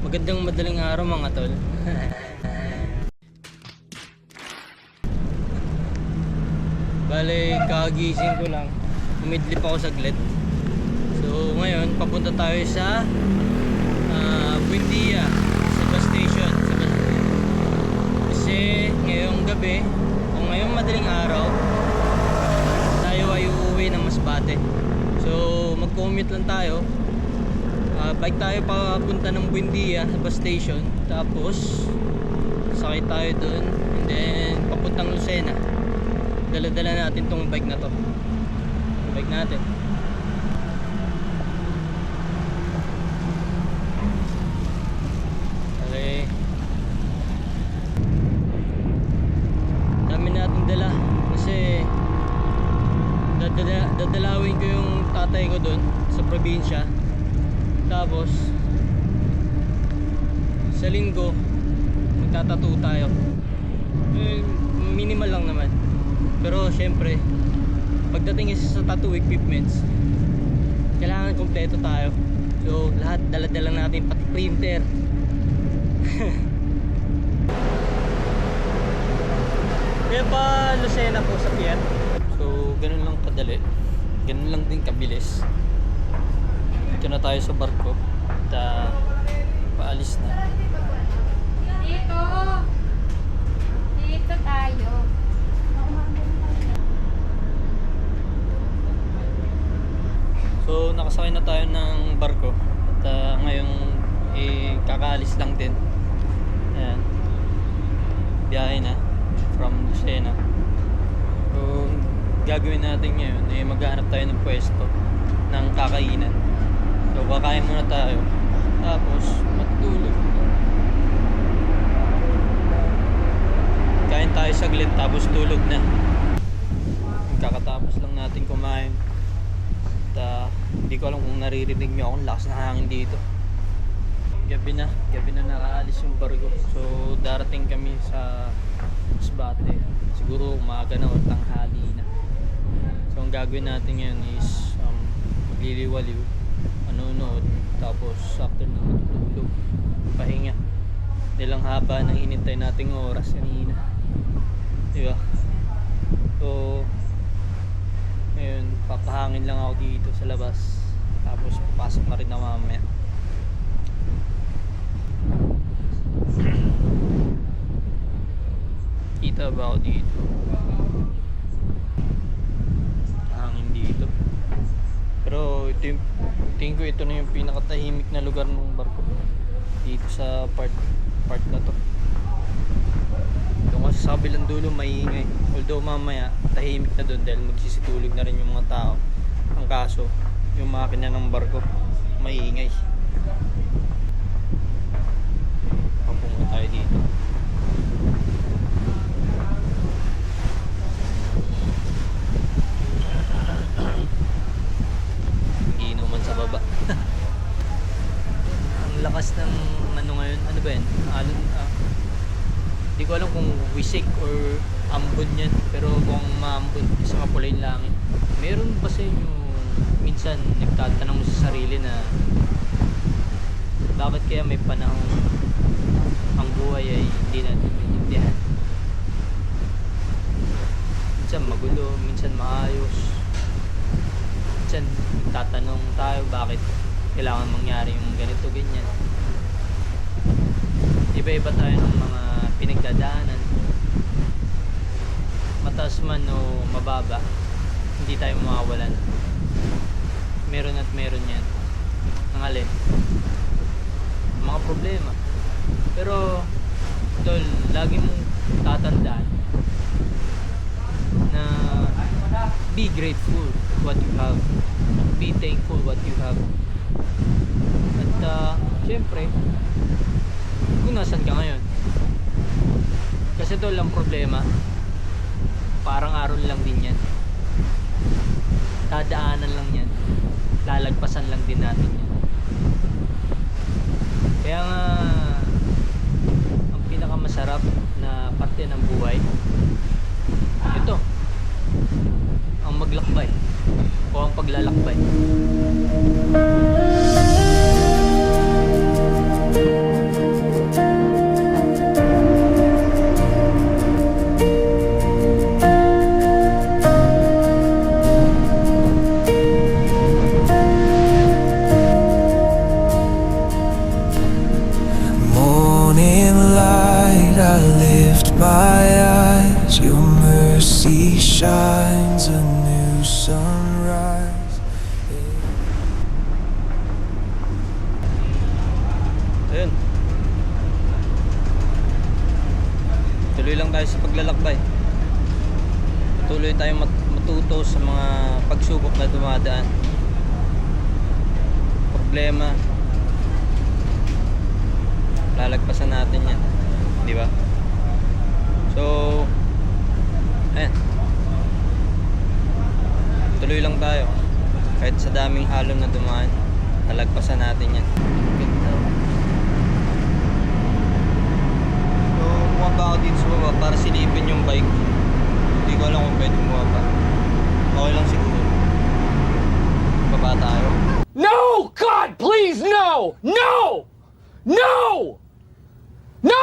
Magandang madaling araw mga tol. Bale, kagising ko lang. Umidlip ako saglit. So ngayon, papunta tayo sa Buendia, sa bus station. Kasi ngayong gabi, o ngayong madaling araw, tayo ay uuwi ng Masbate. So mag-commute lang tayo. Bike tayo papunta ng Buendia sa bus station. Tapos sakay tayo dun, and then papuntang Lucena. Dala-dala natin tong bike na to. Yung bike natin. Okay. Dami natin dala kasi dadalawin ko yung tatay ko dun sa probinsya. Tapos sa linggo magtatattoo tayo. Minimal lang naman. Pero syempre pagdating sa tattoo equipments, kailangan kompleto tayo. So lahat dala-dala natin, pati printer. Kaya pa Lucena po sa Pier. So ganun lang kadali, ganun lang din kabilis. Dito na tayo sa barko at paalis na. Dito tayo. So nakasakay na tayo ng barko at ngayong kakaalis lang din. Ayan, biyahe na from Lucena. So gagawin natin ngayon ay maghahanap tayo ng pwesto ng kakainan. So kakain muna tayo, tapos matulog. Kain tayo saglit tapos tulog na. Kakatapos lang natin kumain. Hindi ko alam kung naririnig nyo akong lakas ng hangin dito. Gabi na nakaalis yung barko. So darating kami sa Masbate siguro umaga na o tanghali na. So ang gagawin natin ngayon is magliliwaliw, manonood, tapos after na matutulog, pahinga. Nilang haba ng hinintay nating oras kanina, diba? So ngayon papahangin lang ako dito sa labas, tapos papasok na rin na mamaya. Kita ba ako dito? Hangin dito. Pero tingin ko ito na yung pinakatahimik na lugar ng barko dito sa part na to. Doon kasi sa kabilang dulo maingay, although mamaya tahimik na doon dahil magsisitulog na rin yung mga tao. Ang kaso yung makina ng barko maingay. Papunta tayo dito. Ginuman sa baba. Ang lakas ng ano ngayon, ano ba yan? Hindi ko alam kung wisik or ambon yan, pero kung maambon sa kapulay langit. Meron ba sa inyo minsan nagtatanong sa sarili na bakit kaya may panahon ang buhay ay hindi natin maintindihan? Minsan magulo, minsan maayos. Minsan nagtatanong tayo bakit kailangan mangyari yung ganito ganyan. Iba-iba tayo ng mga pinagdadaanan, mataas man o mababa, hindi tayo mawawalan. Meron at meron yan. Ang alin, mga problema. Pero tol, lagi mong tatandaan na be grateful what you have, be thankful what you have. At syempre kung nasan ka ngayon. Kasi tol, ang problema parang aron lang din yan, dadaanan lang yan, lalagpasan lang din natin yan. Kaya nga ang pinakamasarap na parte ng buhay ito, ang maglakbay o ang paglalakbay. Tuloy lang tayo sa paglalakbay. Patuloy tayong matuto sa mga pagsubok na dumadaan. Problema, lalagpasan natin yan, di ba? So, ayan, tuloy lang tayo. Kahit sa daming halong na dumaan, lalagpasan natin yan. Ganda. So, bumaba ako dito sa baba para silipin yung bike. Hindi ko alam kung pwede bumaba. Okay lang siguro. Baba tayo. No! God, please, no! No! No! No!